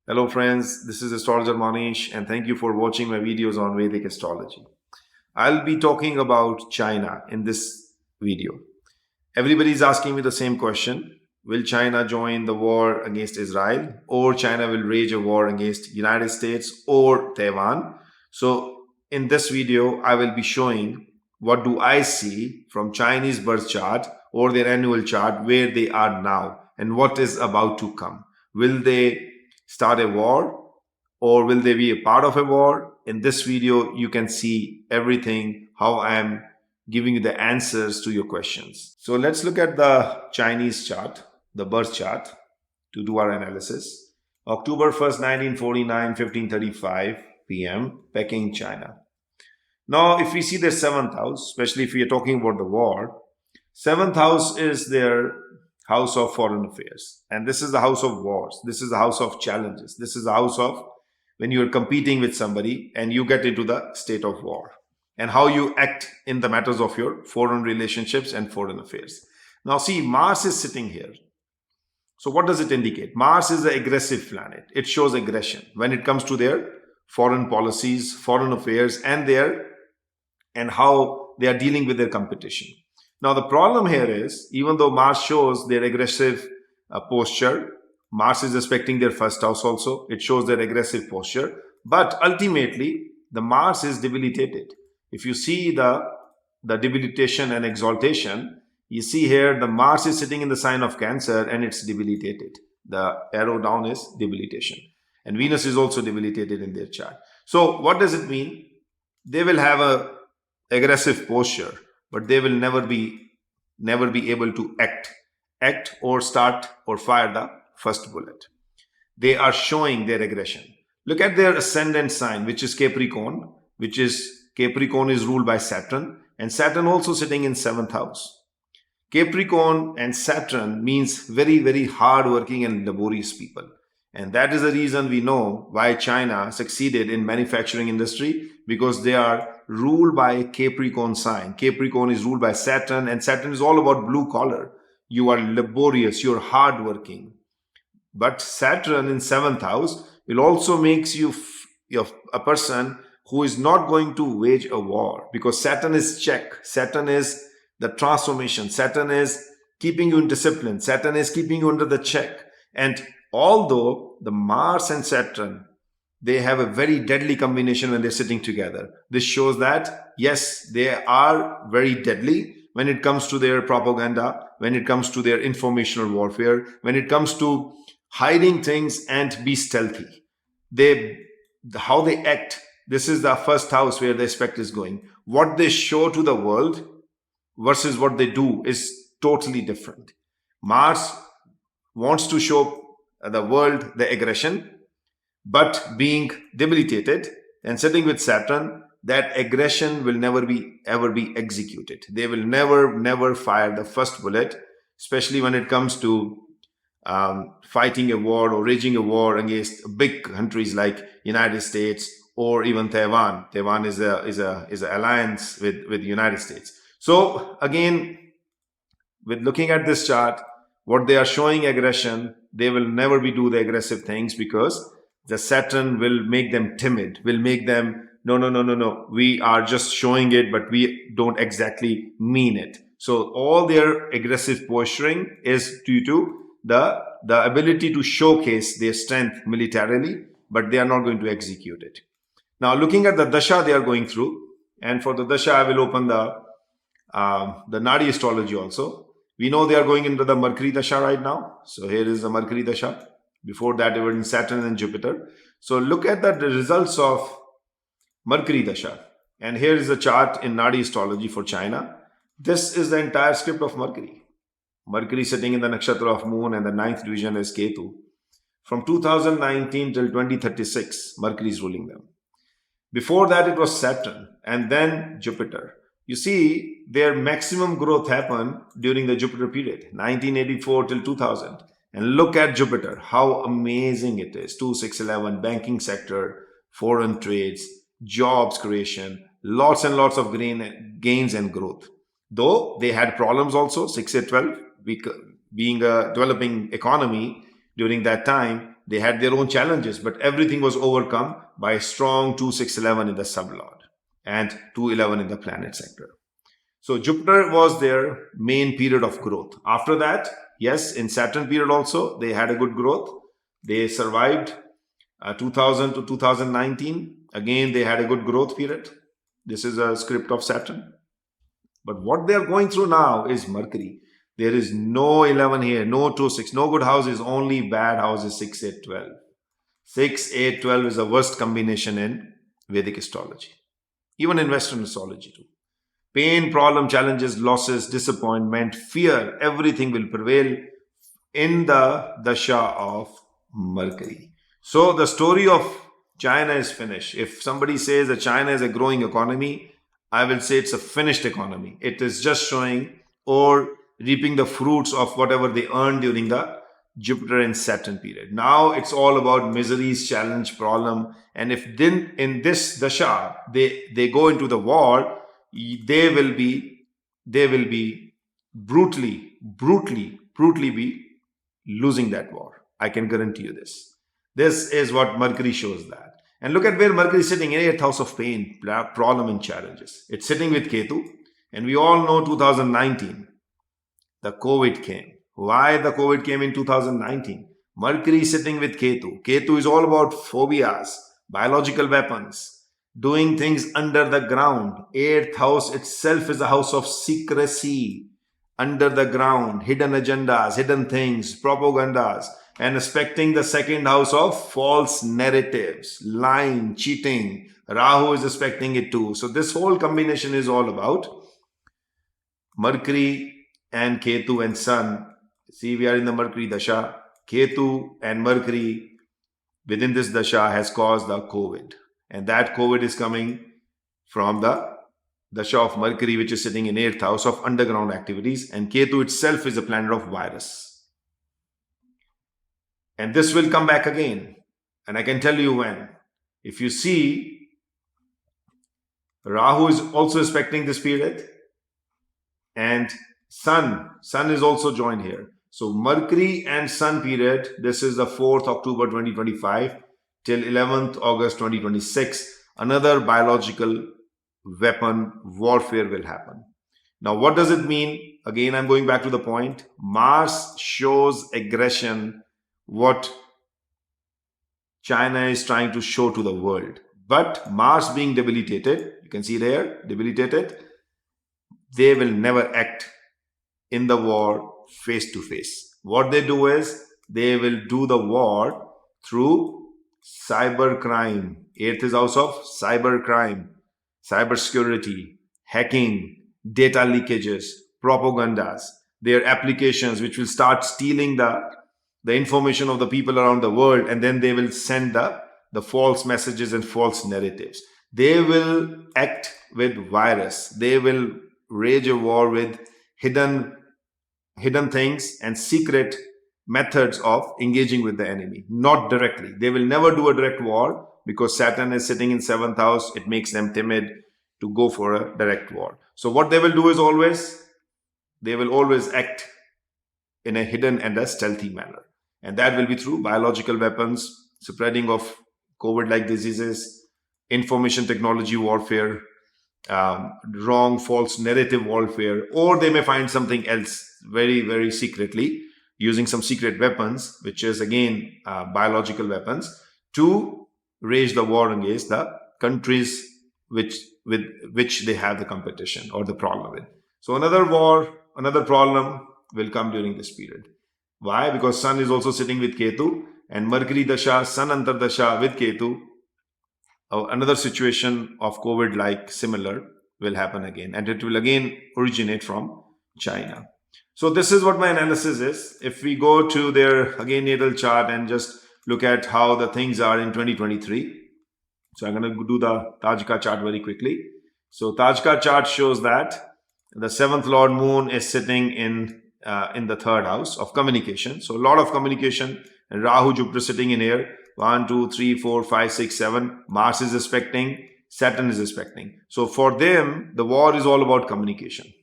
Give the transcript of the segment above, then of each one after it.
Hello friends, this is Astrologer Mohnish and thank you for watching my videos on Vedic Astrology. I'll be talking about China in this video. Everybody is asking me the same question. Will China join the war against Israel, or China will wage a war against United States or Taiwan? So in this video, I will be showing what do I see from Chinese birth chart or their annual chart, where they are now and what is about to come. Will they start a war, or will they be a part of a war? In this video, you can see everything, how I am giving you the answers to your questions. So let's look at the Chinese chart, the birth chart, to do our analysis. October 1st, 1949, 15:35 p.m., Peking, China. Now, if we see their 7th house, especially if we are talking about the war, 7th house is their house of foreign affairs. And this is the house of wars. This is the house of challenges. This is the house of when you're competing with somebody and you get into the state of war, and how you act in the matters of your foreign relationships and foreign affairs. Now see, Mars is sitting here. So what does it indicate? Mars is an aggressive planet. It shows aggression when it comes to their foreign policies, foreign affairs, and how they are dealing with their competition. Now, the problem here is, even though Mars shows their aggressive posture, Mars is respecting their first house also. It shows their aggressive posture. But ultimately, the Mars is debilitated. If you see the debilitation and exaltation, you see here the Mars is sitting in the sign of Cancer and it's debilitated. The arrow down is debilitation. And Venus is also debilitated in their chart. So what does it mean? They will have a aggressive posture, but they will never be able to act or start or fire the first bullet. They are showing their aggression. Look at their ascendant sign, which is Capricorn, Capricorn is ruled by Saturn, and Saturn also sitting in 7th house. Capricorn and Saturn means very, very hardworking and laborious people. And that is the reason we know why China succeeded in manufacturing industry, because they are ruled by Capricorn sign. Capricorn is ruled by Saturn, and Saturn is all about blue collar. You are laborious, you're hardworking. But Saturn in 7th house will also makes you a person who is not going to wage a war, because Saturn is check. Saturn is the transformation. Saturn is keeping you in discipline. Saturn is keeping you under the check. And although the Mars and Saturn, they have a very deadly combination when they're sitting together. This shows that, yes, they are very deadly when it comes to their propaganda, when it comes to their informational warfare, when it comes to hiding things and be stealthy. How they act, this is the first house where the aspect is going. What they show to the world versus what they do is totally different. Mars wants to show the world the aggression, but being debilitated and sitting with Saturn, that aggression will never ever be executed. They will never fire the first bullet, especially when it comes to fighting a war or raging a war against big countries like United States or even Taiwan. Taiwan is a alliance with the United States. So again, with looking at this chart, what they are showing aggression, they will never do the aggressive things, because the Saturn will make them timid, will make them, no, we are just showing it, but we don't exactly mean it. So all their aggressive posturing is due to the ability to showcase their strength militarily, but they are not going to execute it. Now, looking at the dasha they are going through, and for the dasha, I will open the Nadi astrology also. We know they are going into the Mercury dasha right now. So here is the Mercury dasha. Before that, they were in Saturn and Jupiter. So look at the results of Mercury dasha. And here is the chart in Nadi astrology for China. This is the entire script of Mercury. Mercury sitting in the nakshatra of Moon, and the 9th division is Ketu. From 2019 till 2036, Mercury is ruling them. Before that, it was Saturn and then Jupiter. You see, their maximum growth happened during the Jupiter period, 1984 till 2000. And look at Jupiter, how amazing it is. 2, 6, 11, banking sector, foreign trades, jobs creation, lots and lots of gains and growth. Though they had problems also, 6, 8, 12, being a developing economy during that time, They had their own challenges, but everything was overcome by a strong 2-6-11 in the sublord and 2-11 in the planet sector. So Jupiter was their main period of growth. After that, yes, in Saturn period also, they had a good growth. They survived 2000 to 2019. Again, they had a good growth period. This is a script of Saturn. But what they are going through now is Mercury. There is no 11 here, no 2-6, no good houses, only bad houses 6-8-12. 6-8-12 is the worst combination in Vedic astrology, even in Western astrology too. Pain, problem, challenges, losses, disappointment, fear, everything will prevail in the dasha of Mercury. So the story of China is finished. If somebody says that China is a growing economy, I will say it's a finished economy. It is just showing or reaping the fruits of whatever they earned during the Jupiter and Saturn period. Now it's all about miseries, challenge, problem. And if then in this dasha they go into the war, they will be brutally be losing that war. I can guarantee you this. This is what Mercury shows that. And look at where Mercury is sitting in 8th house of pain, problem and challenges. It's sitting with Ketu. And we all know 2019, the COVID came. Why the COVID came in 2019? Mercury is sitting with Ketu. Ketu is all about phobias, biological weapons, doing things under the ground. 8th house itself is a house of secrecy, under the ground, hidden agendas, hidden things, propagandas, and aspecting the 2nd house of false narratives, lying, cheating. Rahu is aspecting it too. So this whole combination is all about Mercury and Ketu and Sun. See, we are in the Mercury dasha. Ketu and Mercury within this dasha has caused the COVID. And that COVID is coming from the dasha of Mercury, which is sitting in 8th house of underground activities. And Ketu itself is a planet of virus. And this will come back again. And I can tell you when. If you see, Rahu is also aspecting this period. And Sun is also joined here. So Mercury and Sun period, this is the 4th October 2025 till 11th August 2026. Another biological weapon warfare will happen. Now, what does it mean? Again, I'm going back to the point. Mars shows aggression, what China is trying to show to the world. But Mars being debilitated, you can see there, debilitated, they will never act in the war face to face. What they do is, they will do the war through cyber crime. 8th is house of cyber crime, cyber security, hacking, data leakages, propagandas, their applications which will start stealing the information of the people around the world, and then they will send the false messages and false narratives. They will act with virus. They will wage a war with hidden things and secret methods of engaging with the enemy, not directly. They will never do a direct war because Saturn is sitting in 7th house. It makes them timid to go for a direct war. So what they will do is they will always act in a hidden and a stealthy manner. And that will be through biological weapons, spreading of COVID-like diseases, information technology warfare, wrong, false narrative warfare, or they may find something else very, very secretly using some secret weapons, which is again biological weapons, to wage the war against the countries with which they have the competition or the problem with. So another war, another problem will come during this period. Why? Because Sun is also sitting with Ketu, and Mercury dasha, Sun antar dasha with Ketu. Another situation of COVID-like similar will happen again, and it will again originate from China. So this is what my analysis is. If we go to their again natal chart and just look at how the things are in 2023. So I'm going to do the Tajika chart very quickly. So Tajika chart shows that the 7th Lord Moon is sitting in the 3rd house of communication. So a lot of communication, and Rahu, Jupiter sitting in here. 1, 2, 3, 4, 5, 6, 7. Mars is aspecting, Saturn is aspecting. So for them, the war is all about communication.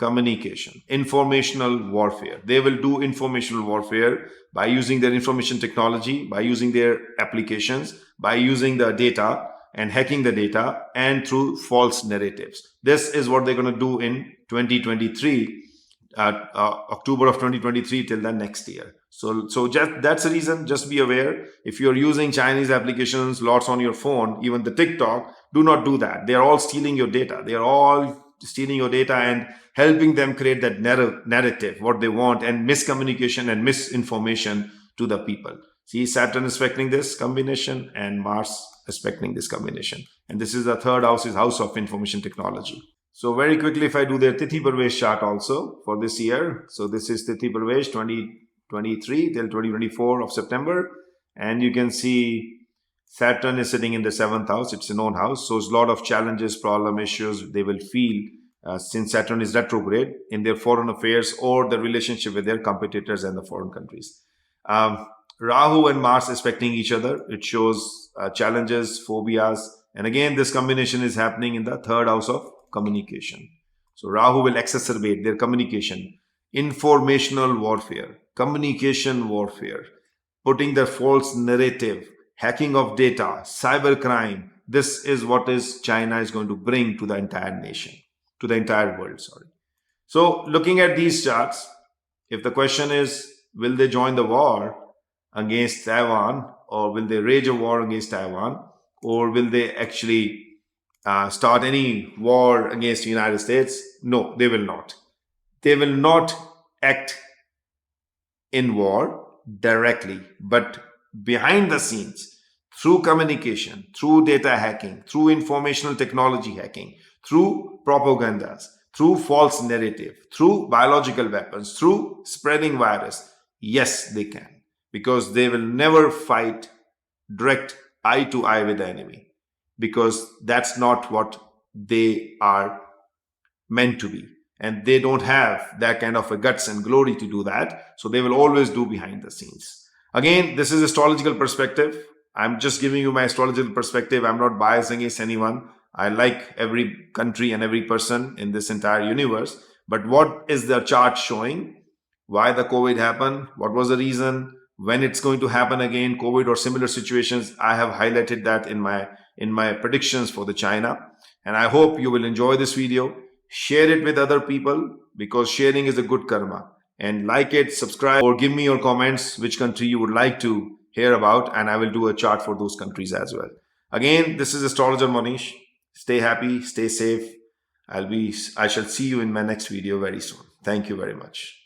communication, informational warfare. They will do informational warfare by using their information technology, by using their applications, by using the data and hacking the data, and through false narratives. This is what they're going to do in 2023, October of 2023 till the next year. So just that's the reason. Just be aware. If you're using Chinese applications lots on your phone, even the TikTok, do not do that. They are all stealing your data. They are all stealing your data and helping them create that narrative, what they want, and miscommunication and misinformation to the people. See, Saturn is affecting this combination and Mars expecting this combination. And this is the third house, is house of information technology. So very quickly, if I do their Tithi Pravesh chart also for this year. So this is Tithi Pravesh 2023 till 2024 of September. And you can see Saturn is sitting in the 7th house. It's a known house. So it's a lot of challenges, problem, issues they will feel since Saturn is retrograde in their foreign affairs or the relationship with their competitors and the foreign countries. Rahu and Mars expecting each other. It shows challenges, phobias. And again, this combination is happening in the 3rd house of communication. So Rahu will exacerbate their communication, informational warfare, communication warfare, putting the false narrative, hacking of data, cyber crime. This is what China is going to bring to the entire nation, to the entire world, sorry. So looking at these charts, if the question is, will they join the war against Taiwan, or will they rage a war against Taiwan, or will they actually start any war against the United States? No, they will not. They will not act in war directly, but behind the scenes, through communication, through data hacking, through informational technology hacking, through propagandas, through false narrative, through biological weapons, through spreading virus. Yes, they can, because they will never fight direct eye to eye with the enemy, because that's not what they are meant to be. And they don't have that kind of a guts and glory to do that. So they will always do behind the scenes. Again, this is astrological perspective. I'm just giving you my astrological perspective. I'm not biased against anyone. I like every country and every person in this entire universe. But what is the chart showing? Why the COVID happened? What was the reason? When it's going to happen again, COVID or similar situations? I have highlighted that in my predictions for the China. And I hope you will enjoy this video. Share it with other people, because sharing is a good karma. And like it, subscribe, or give me your comments which country you would like to hear about, and I will do a chart for those countries as well. Again, this is Astrologer Mohnish. Stay happy, stay safe. I shall see you in my next video very soon. Thank you very much.